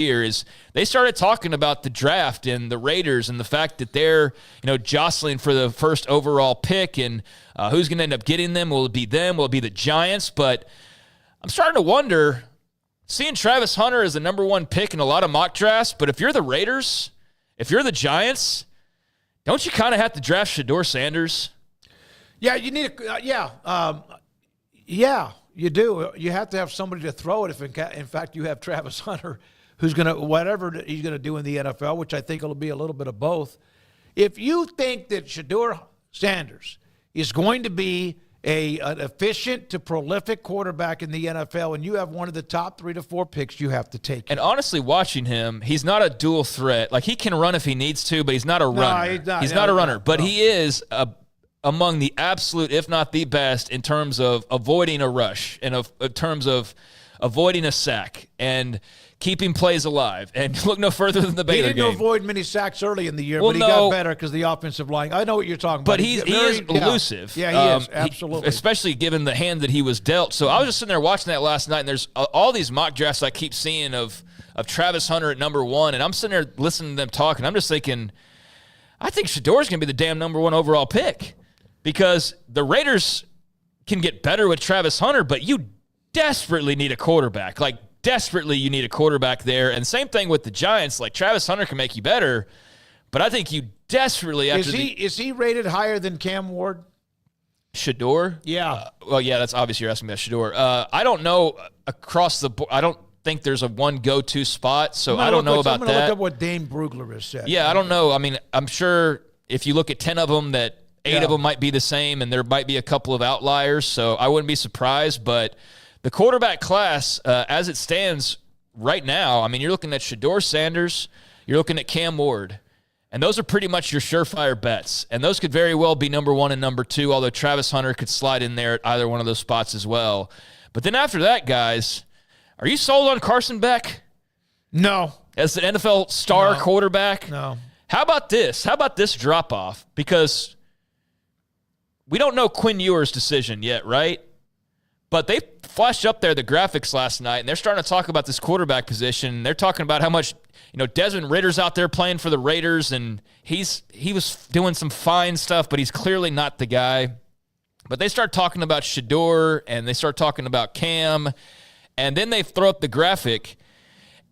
year is they started talking about the draft and the Raiders and the fact that they're, jostling for the first overall pick and who's going to end up getting them. Will it be them? Will it be the Giants? But I'm starting to wonder, seeing Travis Hunter as the number one pick in a lot of mock drafts, but if you're the Raiders, if you're the Giants, don't you kind of have to draft Shedeur Sanders? Yeah, you need yeah, you do. You have to have somebody to throw it if, in fact, you have Travis Hunter, who's going to, whatever he's going to do in the NFL, which I think will be a little bit of both. If you think that Shedeur Sanders is going to be an efficient to prolific quarterback in the NFL and you have one of the top 3 to 4 picks, you have to take him. And honestly, watching him, he's not a dual threat. Like, he can run if he needs to, but he's not a runner. He's not a runner. But he is among the absolute, if not the best, in terms of avoiding a rush and in terms of avoiding a sack and keeping plays alive. And look no further than the Baylor game. He didn't avoid many sacks early in the year, but he got better because the offensive line. I know what you're talking about. But he is elusive. Yeah, he is, absolutely. Especially given the hand that he was dealt. So I was just sitting there watching that last night, and there's all these mock drafts I keep seeing of Travis Hunter at number 1, and I'm sitting there listening to them talk, and I'm just thinking, I think Shedeur's going to be the damn number 1 overall pick because the Raiders can get better with Travis Hunter, but you desperately need a quarterback. Like, desperately you need a quarterback there. And same thing with the Giants. Like, Travis Hunter can make you better, but I think you desperately is he rated higher than Cam Ward? Shedeur? Yeah. Well, yeah, that's obvious you're asking about Shedeur. I don't know across the board. I don't think there's a one go-to spot, so I don't know about that. I'm going to look up what Dane Brugler has said. Yeah, I don't know. I mean, I'm sure if you look at 10 of them that 8 of them might be the same, and there might be a couple of outliers, so I wouldn't be surprised, but the quarterback class, as it stands right now, I mean, you're looking at Shedeur Sanders, you're looking at Cam Ward, and those are pretty much your surefire bets. And those could very well be number 1 and number 2, although Travis Hunter could slide in there at either one of those spots as well. But then after that, guys, are you sold on Carson Beck? No. As the NFL star quarterback? No. How about this? How about this drop-off? Because we don't know Quinn Ewers' decision yet, right? But they flashed up there the graphics last night, and they're starting to talk about this quarterback position. They're talking about how much, Desmond Ritter's out there playing for the Raiders, and he was doing some fine stuff, but he's clearly not the guy. But they start talking about Shedeur, and they start talking about Cam, and then they throw up the graphic.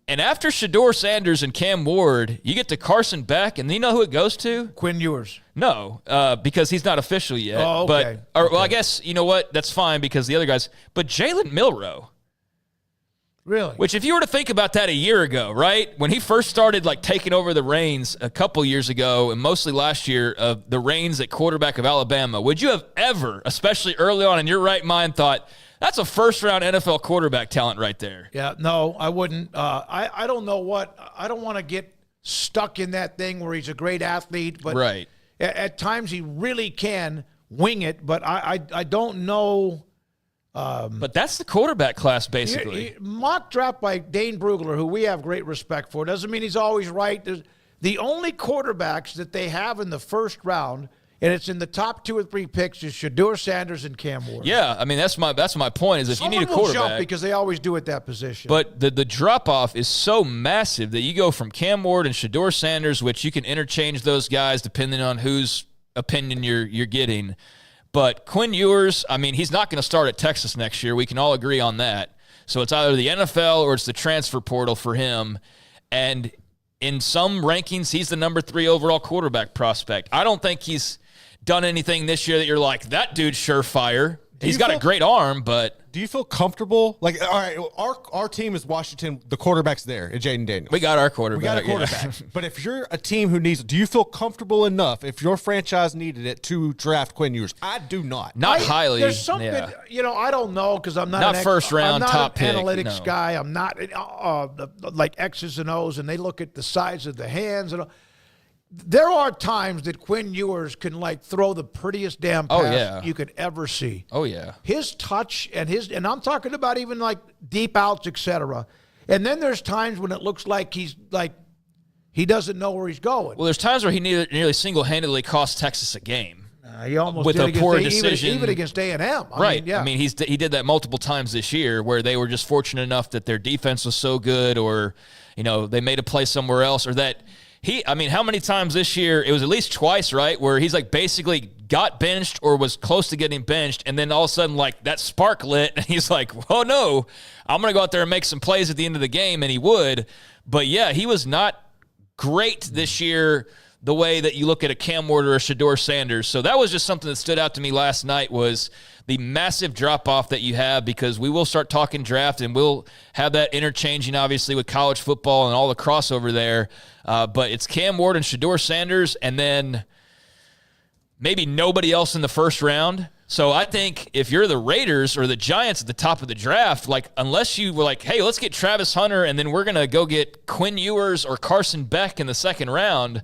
And after Shedeur Sanders and Cam Ward, you get to Carson Beck, and you know who it goes to? Quinn Ewers. No, because he's not official yet. Oh, okay. Well, I guess, you know what? That's fine because the other guys. But Jalen Milroe. Really? Which, if you were to think about that a year ago, right? When he first started, taking over the reins a couple years ago, and mostly last year, of the reins at quarterback of Alabama, would you have ever, especially early on in your right mind, thought, that's a first-round NFL quarterback talent right there? Yeah, no, I wouldn't. I don't know what – I don't want to get stuck in that thing where he's a great athlete. But right. At times he really can wing it, but I don't know. But that's the quarterback class, basically. Mock draft by Dane Brugler, who we have great respect for, doesn't mean he's always right. The only quarterbacks that they have in the first round – and it's in the top 2 or 3 picks is Shedeur Sanders and Cam Ward. Yeah, I mean, that's my point is if you need a quarterback. Someone will jump because they always do at that position. But the drop-off is so massive that you go from Cam Ward and Shedeur Sanders, which you can interchange those guys depending on whose opinion you're getting. But Quinn Ewers, I mean, he's not going to start at Texas next year. We can all agree on that. So it's either the NFL or it's the transfer portal for him. And in some rankings, he's the number 3 overall quarterback prospect. I don't think he's done anything this year that you're like, that dude's surefire. He's got a great arm, but do you feel comfortable? All right, our team is Washington. The quarterback's there, Jaden Daniels. We got our quarterback. We got a quarterback. But if you're a team who needs, do you feel comfortable enough if your franchise needed it to draft Quinn Ewers? I do not. Not highly. There's something, I don't know because I'm not first round top pick. Analytics guy. I'm not like X's and O's, and they look at the size of the hands and all. There are times that Quinn Ewers can throw the prettiest damn pass you could ever see. Oh yeah. His touch and I'm talking about even deep outs, etc. And then there's times when it looks like he's he doesn't know where he's going. Well, there's times where he nearly single-handedly cost Texas a game. He almost with did a poor against decision. even against A&M. Right. Yeah. I mean, he did that multiple times this year where they were just fortunate enough that their defense was so good, or, they made a play somewhere else, or that how many times this year, it was at least twice, right, where he's like basically got benched or was close to getting benched, and then all of a sudden like that spark lit, and he's like, oh no, I'm going to go out there and make some plays at the end of the game, and he would. But yeah, he was not great this year the way that you look at a Cam Ward or a Shedeur Sanders. So that was just something that stood out to me last night, was the massive drop-off that you have, because we will start talking draft and we'll have that interchanging, obviously, with college football and all the crossover there. But it's Cam Ward and Shedeur Sanders, and then maybe nobody else in the first round. So I think if you're the Raiders or the Giants at the top of the draft, like, unless you were like, hey, let's get Travis Hunter and then we're going to go get Quinn Ewers or Carson Beck in the second round,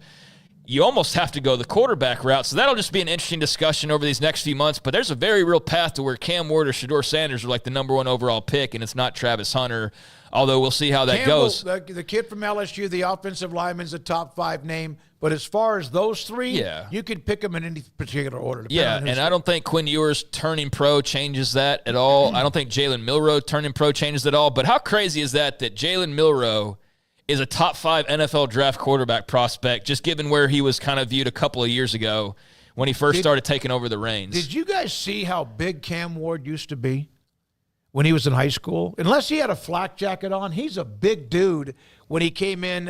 you almost have to go the quarterback route. So that'll just be an interesting discussion over these next few months. But there's a very real path to where Cam Ward or Shedeur Sanders are like the number one overall pick, and it's not Travis Hunter, although we'll see how that goes. The kid from LSU, the offensive lineman's a top 5 name. But as far as those three, you could pick them in any particular order. Yeah, and I don't think Quinn Ewers turning pro changes that at all. I don't think Jalen Milroe turning pro changes at all. But how crazy is that Jalen Milroe is a top 5 NFL draft quarterback prospect, just given where he was kind of viewed a couple of years ago when he first started taking over the reins. Did you guys see how big Cam Ward used to be when he was in high school? Unless he had a flak jacket on, he's a big dude when he came in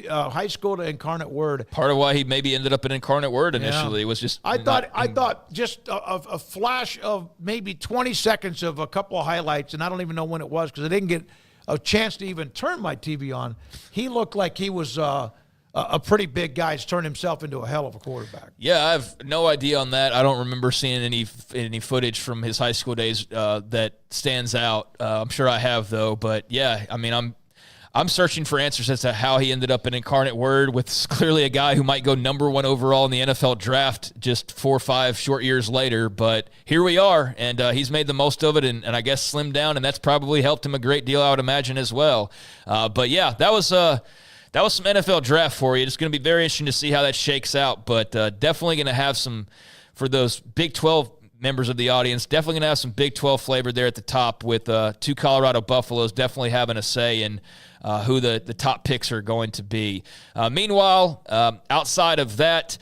high school to Incarnate Word. Part of why he maybe ended up in Incarnate Word initially was just I thought just a flash of maybe 20 seconds of a couple of highlights, and I don't even know when it was because I didn't get a chance to even turn my TV on. He looked like he was a pretty big guy. He's turned himself into a hell of a quarterback. Yeah, I have no idea on that. I don't remember seeing any footage from his high school days that stands out. I'm sure I have, though. But, yeah, I mean, I'm searching for answers as to how he ended up in Incarnate Word with clearly a guy who might go number 1 overall in the NFL draft just 4 or 5 short years later. But here we are, and he's made the most of it and I guess slimmed down, and that's probably helped him a great deal, I would imagine, as well. But, yeah, that was some NFL draft for you. It's going to be very interesting to see how that shakes out, but definitely going to have some, for those Big 12 members of the audience, definitely going to have some Big 12 flavor there at the top with 2 Colorado Buffaloes definitely having a say in who the top picks are going to be. Meanwhile, outside of that,